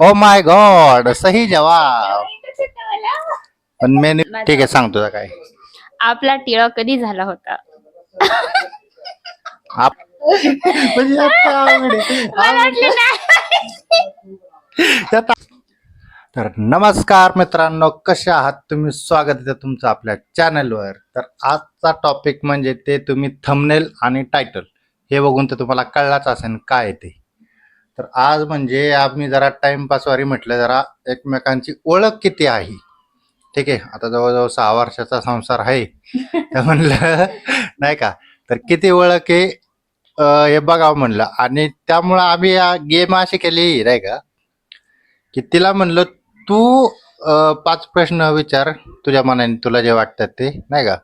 Oh my God, सही जवाब. पण मेन ठीक आहे, सांग तुझा काय. आपला टिळा कधी झाला होता? आप म्हणजे आता आवड आहे. त्यात तर नमस्कार मित्रांनो, कसे आहात तुम्ही? स्वागत आहे तुमचं आपल्या चॅनलवर. तर आजचा टॉपिक म्हणजे ते तुम्ही थंबनेल आणि टायटल हे बघून तर तुम्हाला कळलाच असेल काय आहे ते. तर आज म्हणजे आम्ही जरा टाइमपासवारी म्हटलं, जरा एकमेकांची ओळख किती आहे. ठीक आहे, आता जवळजवळ 6 वर्षाचा संसार आहे तर म्हणलं नाही का, तर किती ओळख आहे हे बघावं म्हणलं. आणि त्यामुळं आम्ही गेम अशी केली नाही का, की तिला म्हणलं तू 5 प्रश्न विचार तुझ्या मनाने, तुला जे वाटतात ते नाही का,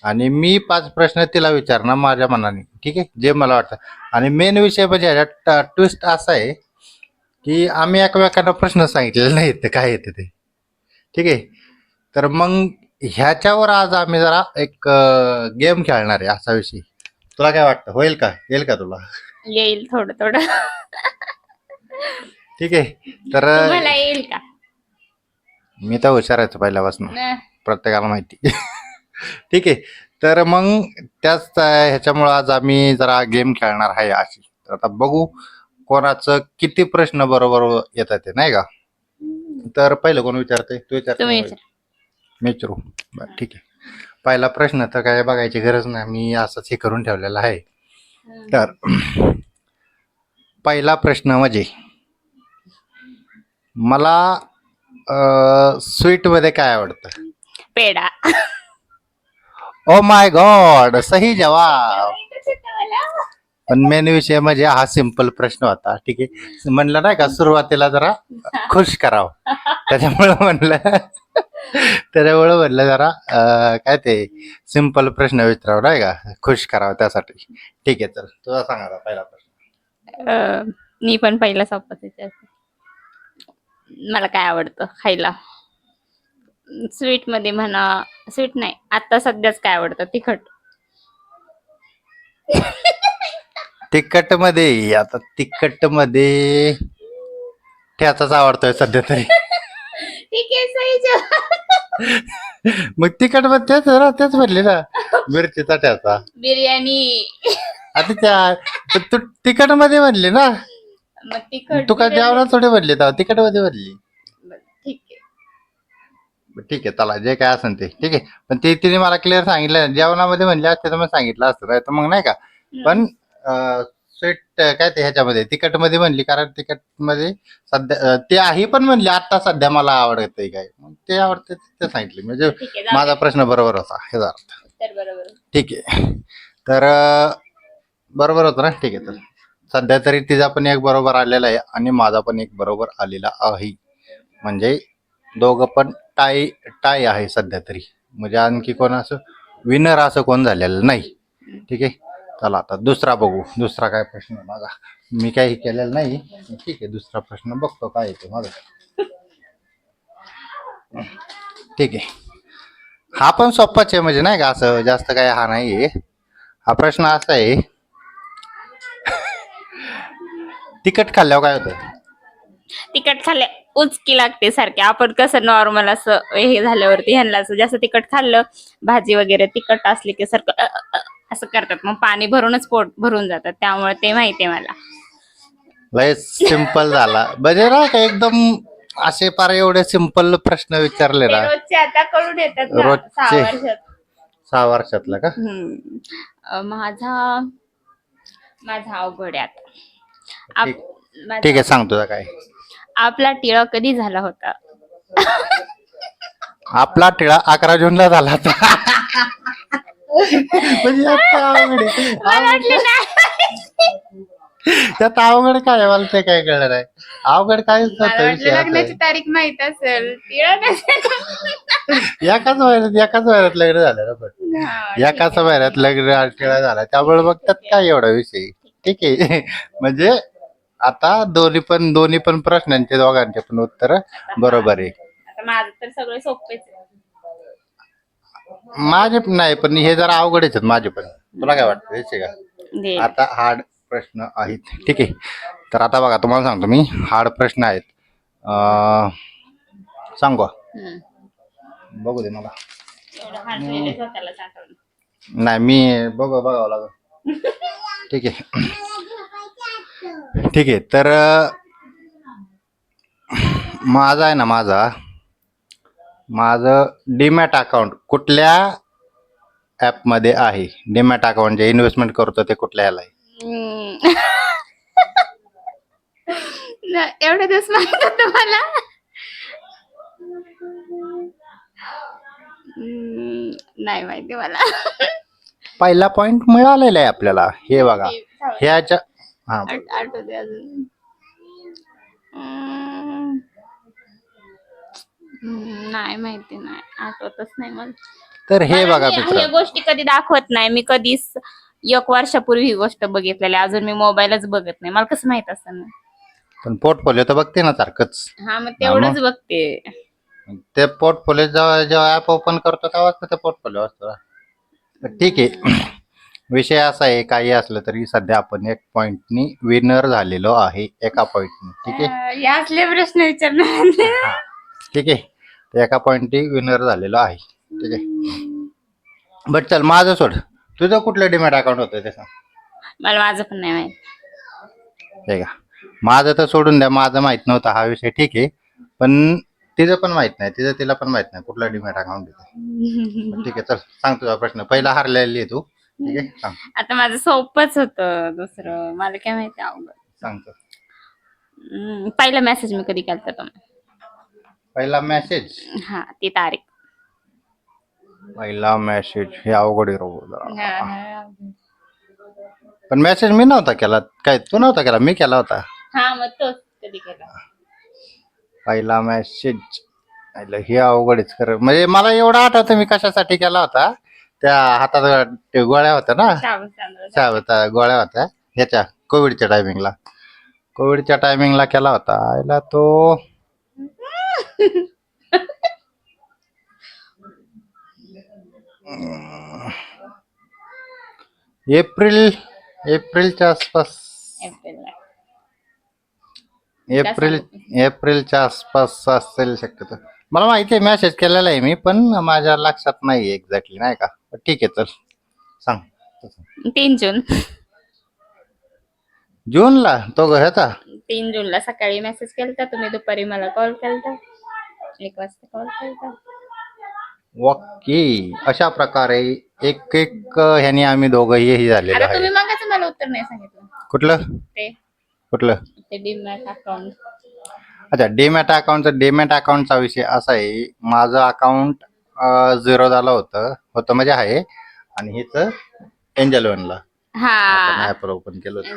आणि मी 5 प्रश्न तिला विचारणार माझ्या मनाने. ठीक आहे, जे मला वाटतं. आणि मेन विषय म्हणजे ह्याच्यात ट्विस्ट असा आहे की आम्ही एकमेकांना प्रश्न सांगितलेले नाहीत ते काय येते ते. ठीक आहे, तर मग ह्याच्यावर आज आम्ही जरा एक गेम खेळणार आहे असा विषय. तुला काय वाटतं, होईल का, येईल का तुला? येईल थोडं थोडं. ठीक आहे, तर तुम्हाला येईल का? मी तर हुशारायचं पहिल्यापासून, प्रत्येकाला माहिती. ठीक आहे, तर मग त्याच ह्याच्यामुळं आज आम्ही जरा गेम खेळणार आहे अशी. तर आता बघू कोणाचं किती प्रश्न बरोबर येतात ते नाही का. तर पहिलं कोण विचारते? तू तुम्ही विचारते? मी विचारू. बरं ठीक आहे. पहिला प्रश्न तर काय बघायची गरज नाही, मी असंच हे करून ठेवलेला आहे. तर पहिला प्रश्न म्हणजे मला स्वीट मध्ये काय आवडतं? पेढा. ओ माय गॉड, सही जवाब. पण मेन विषय म्हणजे हा सिंपल प्रश्न होता. ठीक आहे, म्हणलं नाही का सुरुवातीला जरा खुश करावं, त्याच्यामुळं म्हणलं जरा काय ते सिंपल प्रश्न विचारावं नाही का, खुश करावं त्यासाठी. ठीक आहे, चल तुझा सांगा पहिला प्रश्न. मी पण पहिला सोपच विचारते. मला काय आवडतं खायला? स्वीट मध्ये म्हणा, स्वीट नाही, आता सध्याच काय आवडतं? तिखट. तिखट मध्ये आता तिखट मध्ये ठ्याचाच आवडतोय सध्या तरी. ठीक आहे, सही जवाब. मग तिखट मध्ये तेच म्हणले ना, मिरचीचा ठ्याचा. बिर्याणी. आता त्या तू तिखट मध्ये म्हणली ना, मग तिखट तू काय जेवणात थोडी म्हणली तर तिखट मध्ये म्हणली. ठीक आहे. ठीक आहे, चला जे काय असेल ते ठीक आहे. पण ते तिने मला क्लिअर सांगितलं, जेवणामध्ये म्हणले असते तर मग सांगितलं असतं नाही तर मग नाही का. पण स्वीट काय ते ह्याच्यामध्ये तिखट मध्ये म्हणली, कारण तिखट मध्ये सध्या ते आहे पण म्हणली आता सध्या मला आवडतंय काय, मग ते आवडते ते सांगितले. म्हणजे ठीक आहे, जाऊ माझा दे. प्रश्न बरोबर होता हे झाला. तर बरोबर. ठीक आहे, तर बरोबर होतं ना. ठीक आहे, तर सध्या तरी तिचा पण एक बरोबर आलेला आहे आणि माझा पण एक बरोबर आलेला आहे. म्हणजे दोघं पण टाय टाय आहे सध्या तरी. म्हणजे आणखी कोण असं विनर असं कोण झालेलं नाही. ठीक आहे, चला आता दुसरा बघू. दुसरा काय प्रश्न आहे माझा, मी काही केलेलं नाही. ठीक आहे, दुसरा प्रश्न बघतो काय येतो माझा. ठीक आहे, हा पण सोप्पाच आहे, म्हणजे नाही का असं जास्त काय हा नाही आहे. हा प्रश्न असा आहे, तिखट खाल्ल्यावर काय होतं? तिखट खाल्ल्या उचकी लागते सारखी. आपण कसं नॉर्मल असं हे झाल्यावरती ह्यांना असं जास्त तिखट खाल्लं, भाजी वगैरे तिखट असली की सारखं असं करतात, मग पाणी भरूनच पोट भरून जातात. त्यामुळे ते माहितीये मला. लय सिंपल झाला म्हणजे ना का, एकदम असे पार एवढे सिंपल प्रश्न विचारले ते ना. रोजचे आता कळून येतात ना, 6 रोजचे वर्षात. 6 वर्षातला का? माझा अवघड आहे आता. ठीक आहे, सांग तुझा काय. आपला टिळा कधी झाला होता? आपला टिळा 11 जूनला झाला होता. म्हणजे आता अवघड आहे. त्यात अवघड काय आहे, मला ते काय कळलं नाही. अवघड काय लग्नाची तारीख माहित असेल, टिळा एकाच महिन्यात लग्न झालं ना. पण एकाच महिन्यात लग्न टिळा झाला, त्यामुळे मग त्यात काय एवढा विषय. ठीक आहे, म्हणजे आता दोन्ही पण प्रश्नांचे दोघांचे पण उत्तर बरोबर आहे. आता माझं तर सगळे सोपेच आहे. माझे नाही, पण हे जरा अवघडच आहेत माझे पण. तुला काय वाटतं याचे का? आता हार्ड प्रश्न आहेत. ठीक आहे, तर आता बघा तुम्हाला सांगतो मी, हार्ड प्रश्न आहेत. सांगू हम्म. बघू दे मला. एवढं हसलेलं स्वतःलाच आठवलं. नाही मी बघावं लागेल. ठीक आहे. ठीक आहे. तर माझा आहे ना माझं डीमॅट अकाउंट कुठल्या ॲपमध्ये आहे? डीमॅट अकाउंट जे इन्व्हेस्टमेंट करतो ते कुठल्या ह्याला आहे? हम्म. एवढं दिवस माहित होतं मला. नाही माहिती मला. पहिला पॉइंट मिळालेला आहे आपल्याला. हे बघा ह्याच्या हा आठवते अजून. नाही माहिती, नाही आठवतच नाही मला. तर हे मला बघा मी मित्र, ह्या गोष्टी कधी दाखवत नाही. मी कधीच 1 वर्षापूर्वी ही गोष्ट बघितलेली आहे. अजून मी मोबाईलच बघत नाही. मला कसं माहित असतं ना. पण पोर्टफोलिओ तर बघते ना सारखंच. हा मग तेवढंच बघते. ते पोर्टफोलिओ जेव्हा ऍप ओपन करतो तेव्हाच ते पोर्टफोलिओ असतो. ठीक आहे. विषय असा आहे, काही असलं तरी सध्या आपण 1 पॉइंटनी विनर झालेलो आहे, एका पॉइंटनी. ठीक आहे. या असले प्रश्न विचारणार. हा, ठीक आहे. तर एका पॉइंटनी विनर झालेलो आहे. ठीक आहे. बट चल माझं सोड, तुझं कुठलं डीमॅट अकाउंट होतं ते सांग. मला माझं पण नाही माहित. ठीक आहे. माझं तर सोडून द्या, माझं माहित नव्हतं हा विषय. ठीक आहे. पण तिचं पण माहित नाही, तिला पण माहित नाही कुठलं डीमॅट अकाउंट आहे. ठीक आहे. चल सांग तुझा प्रश्न. पहिला हारलेली आहे तू. ठीक आहे, सांग. आता माझं सोपंच होतं. दुसरं मला काय माहिती अवघड. सांग तर. पहिला मेसेज मी कधी केलता तुम्हाला? पहिला मेसेज. हा ती तारीख. पहिला मेसेज हे अवघड आहे जरा. पण मेसेज मी नव्हता केला. काय तू नव्हता केला? मी केला होता. हा मग तोच कधी केला? पहिला मेसेज हे अवघडच खरं. म्हणजे मला एवढं आठवतं मी कशासाठी केला होता. त्या हातात ते गोळ्या होत्या ना, गोळ्या होत्या ह्याच्या कोविडच्या टायमिंगला केला होता. आयला तो एप्रिलच्या आसपास. एप्रिलच्या आसपास असेल शक्यतो. मला माहिती आहे मेसेज केलेला आहे मी, पण माझ्या लक्षात नाही एक्झॅक्टली, नाही का. ठीक आहे, चल सांग. 3 जून. जूनला तो ह्याचा 3 जूनला सकाळी मेसेज केलता तुम्ही, दुपारी मला कॉल केलता, 1 वाजता कॉल केलता. ओके. अशा प्रकारे एक ह्याने आम्ही दोघंही झालेलो आता आहे. तुम्ही मगाच मला उत्तर नाही सांगितलं. कुठलं ते डीमॅट अकाउंट. अच्छा, डीमॅट अकाउंटचा विषय असा आहे. माझं अकाउंट 0 झालं होतं म्हणजे आहे. आणि हिचं एंजल वनला ऍप ओपन केलं होतं.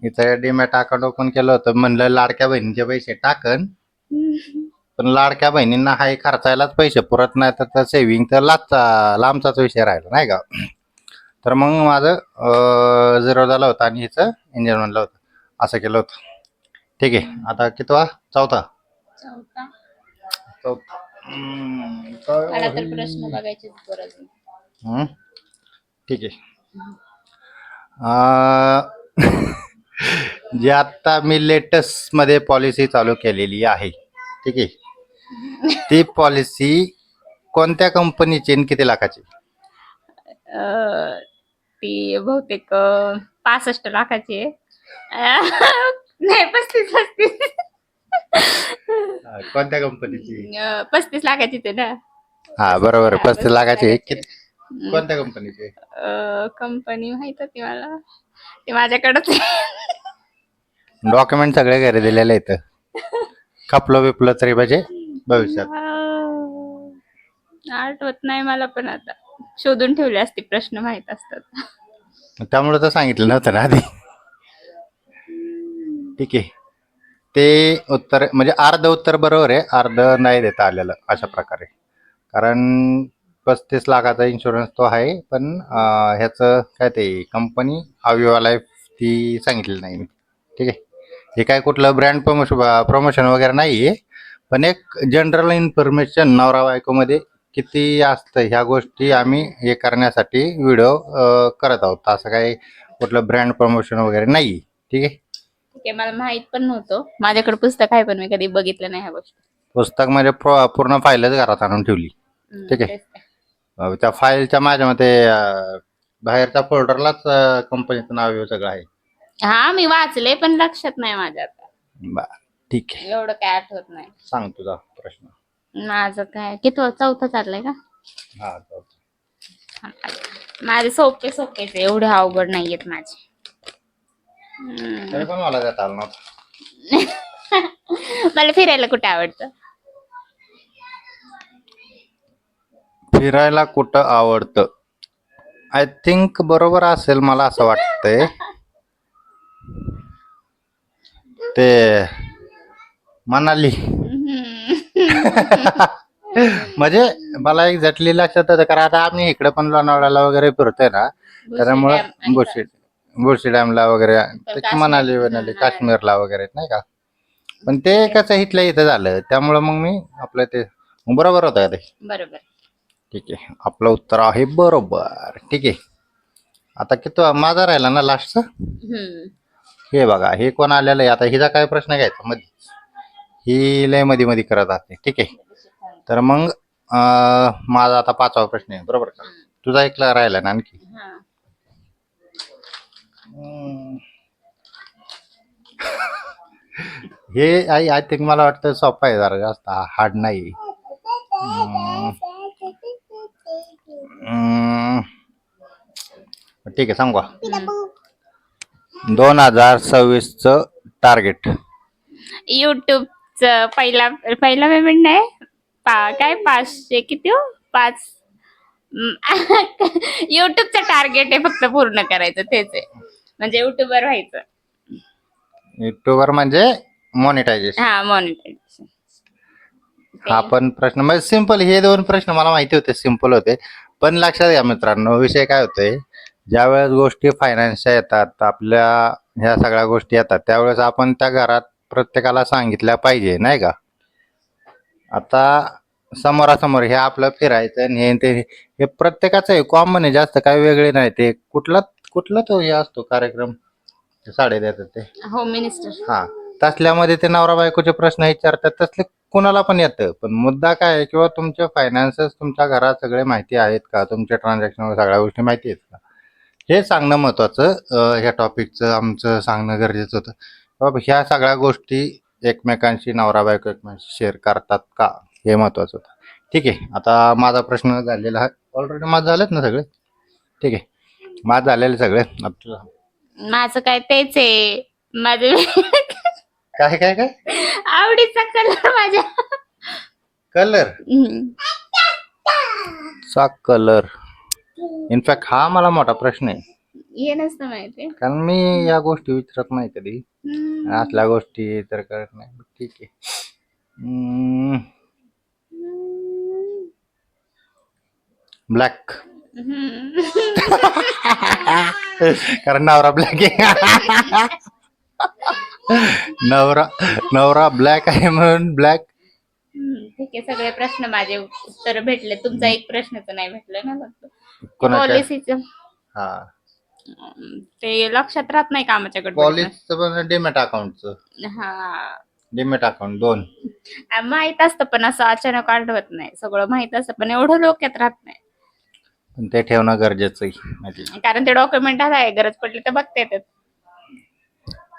हिचं डीमॅट अकाउंट ओपन केलं होतं. म्हणलं लाडक्या बहिणीचे पैसे टाकन, पण लाडक्या बहिणींना हाय खर्चायलाच पैसे पुरत नाही, तर सेव्हिंग तर लांबचाच विषय राहिला, नाही का. तर मग माझं 0 झालं होतं आणि हिचं एंजल वनला होतं. असं केलं होतं. ठीक आहे. आता कितवा? चौथा. मला तर प्रश्न बघायची गरज नाही. ठीक आहे. जे आता मी लेटेस्ट मध्ये पॉलिसी चालू केलेली आहे, ठीक आहे, ती पॉलिसी कोणत्या कंपनीची आणि किती लाखाची? ती बहुतेक 65 लाखाची आहे. नाही 35. कोणत्या कंपनीची? 35 लाखाची आहे ना. हा बरोबर, 35 लाखाची आहे. कोणत्या कंपनीची? कंपनी माहित होती मला, ते माझ्याकडेच डॉक्युमेंट सगळे घरी दिलेले आहेत. खपलो बिपलो तरी म्हणजे भविष्यात. आठवत नाही मला, पण आता शोधून ठेवले असते, प्रश्न माहित असतात. त्यामुळे तर सांगितलं नव्हतं ना आधी. ठीक आहे. ते उत्तर म्हणजे अर्ध उत्तर बरोबर आहे, अर्ध नाही देता आलेलं अशा प्रकारे. कारण 35 लाखाचा इन्शुरन्स तो आहे, पण ह्याचं काय ते कंपनी अविवा लाईफ ती सांगितली नाही मी. ठीक आहे. हे काय कुठलं ब्रँड प्रमोशन वगैरे नाही आहे, पण एक जनरल इन्फॉर्मेशन नवरा बायकोमध्ये किती असतं ह्या गोष्टी आम्ही हे करण्यासाठी व्हिडिओ करत आहोत. असं काही कुठलं ब्रँड प्रमोशन वगैरे नाही. ठीक आहे. आहे मला माहित पण नव्हतं. माझ्याकडे पुस्तक आहे पण मी कधी बघितलं नाही ह्या गोष्टी. पुस्तक म्हणजे पूर्ण फाईलच घरात आणून ठेवली. ठीक आहे. तेच ते. त्या फाईलच्या माझ्या मते बाहेरच्या फोल्डरलाच कंपनीचं नाव हे सगळं आहे. हा मी वाचले पण लक्षात नाही माझ्या आता. बर ठीक आहे. एवढं काय आठवत नाही. सांग तुझा प्रश्न. माझं काय किती चौथा चाललंय का? हा माझे सोपे सोपेच आहे, एवढे अवघड नाहीयेत माझे. तरी पण मला देता आलं नव्हतं. मला फिरायला कुठे आवडतं? फिरायला कुठं आवडतं? आय थिंक बरोबर असेल मला असं वाटतंय. ते मनाली. म्हणजे मला एक्झॅक्टली लक्षात होतं कारण आता आम्ही इकडे पण लोणावळ्याला वगैरे फिरतोय ना, त्याच्यामुळे बुरशी डॅमला वगैरे मनाली वनाली काश्मीरला वगैरे नाही का. पण ते कसं इथल्या इथं झालं त्यामुळं मग मी आपलं ते बरोबर होतं ते. बरोबर. ठीक आहे, आपलं उत्तर आहे बरोबर. ठीक आहे, आता किती माझा राहिला ना लास्टचा. हे बघा हे कोण आलेलं आहे आता. हिचा काय प्रश्न घ्यायचा मध्ये, ही लय मध्ये मध्ये करत असते. ठीक आहे, तर मग माझा आता 5वा प्रश्न आहे बरोबर का? तुझा एकला राहिला ना आणखी. हे आय थिंक मला वाटतं सोपा आहे जरा, जास्त हार्ड नाही. 2026 टार्गेट. युट्यूबचं पहिला पेमेंट नाही काय 500 किती हो 5 युट्यूबचं टार्गेट आहे फक्त पूर्ण करायचं तेच आहे, म्हणजे युट्यूबर व्हायचं. युट्यूबर म्हणजे मॉनिटायझेशन. हा मॉनिटायझेशन. हा पण प्रश्न म्हणजे सिंपल. हे 2 प्रश्न मला माहिती होते, सिंपल होते. पण लक्षात घ्या मित्रांनो, विषय काय होतोय, ज्या वेळेस गोष्टी फायनान्सच्या येतात, आपल्या ह्या सगळ्या गोष्टी येतात, त्यावेळेस आपण त्या घरात प्रत्येकाला सांगितल्या पाहिजे नाही का. आता समोरासमोर हे आपलं फिरायचं आणि हे प्रत्येकाचं आहे, कॉमन आहे, जास्त काही वेगळे नाही. ते कुठला तो हे असतो कार्यक्रम साडे देतात ते होम मिनिस्टर. हा, तसल्यामध्ये ते नवरा बायकोचे प्रश्न विचारतात, तसले कुणाला पण येतं. पण मुद्दा काय आहे, किंवा तुमचे फायनान्सेस तुमच्या घरात सगळे माहिती आहेत का, तुमचे ट्रान्झॅक्शन सगळ्या गोष्टी माहिती आहेत का, हे सांगणं महत्वाचं. ह्या टॉपिकचं आमचं सांगणं गरजेचं होतं. बाबा ह्या सगळ्या गोष्टी एकमेकांशी नवरा बायको एकमेकांशी शेअर करतात का, हे महत्वाचं होतं. ठीक आहे, आता माझा प्रश्न झालेला आहे ऑलरेडी. माझं झालेत ना सगळे. ठीक आहे, माझं झालेलं सगळे. माझं काय तेच आहे. माझे काय काय काय आवडीचा कलर माझ्या कलर चा कलर. इनफॅक्ट हा मला मोठा प्रश्न आहे. हे नसतं माहिती, कारण मी या गोष्टी विचारत नाही कधी, असल्या गोष्टी तर करत नाही. ठीक आहे, ब्लॅक. कारण नवरा ब्लॅक आहे. नवरा ब्लॅक आहे म्हणून ब्लॅक. ठीक आहे, सगळे प्रश्न माझे उत्तर भेटले. तुमचा एक प्रश्नच नाही भेटलं ना फक्त कोणाच्या? पॉलिसीचं. हा, ते लक्षात राहत नाही कामाच्याकडे. पॉलिसीचं पण डीमॅट अकाउंटचं. हा, डीमॅट अकाउंट 2 माहित असतं पण असं अचानक आठवत नाही. सगळं माहित असतं पण एवढं डोक्यात राहत नाही. पण ते ठेवणं गरजेचं आहे, कारण ते डॉक्युमेंट आहे, गरज पडली तर बघता येतात.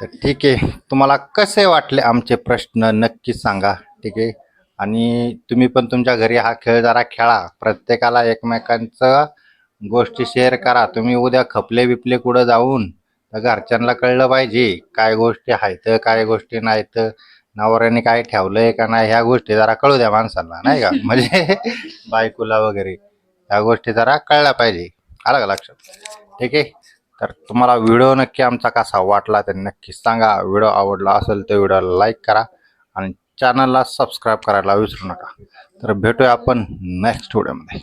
तर ठीक आहे, तुम्हाला कसे वाटले आमचे प्रश्न नक्की सांगा. ठीक आहे, आणि तुम्ही पण तुमच्या घरी हा खेळ जरा खेळा. प्रत्येकाला एकमेकांचं गोष्टी शेअर करा. तुम्ही उद्या खपले बिपले कुठं जाऊन तर घरच्यांना कळलं पाहिजे काय गोष्टी आहेत काय गोष्टी नाहीत, नवऱ्याने काय ठेवलंय का नाही, ह्या गोष्टी जरा कळू द्या माणसांना नाही का. म्हणजे बायकोला वगैरे ह्या गोष्टी जरा कळल्या पाहिजे. आलं का लक्षात? ठीक आहे, तर तुम्हाला व्हिडिओ नक्की आमचा कसा वाटला तर नक्की सांगा. व्हिडिओ आवडला असेल तर व्हिडिओला लाईक करा आणि चॅनलला सबस्क्राईब करायला विसरू नका. तर भेटूया आपण नेक्स्ट व्हिडिओमध्ये.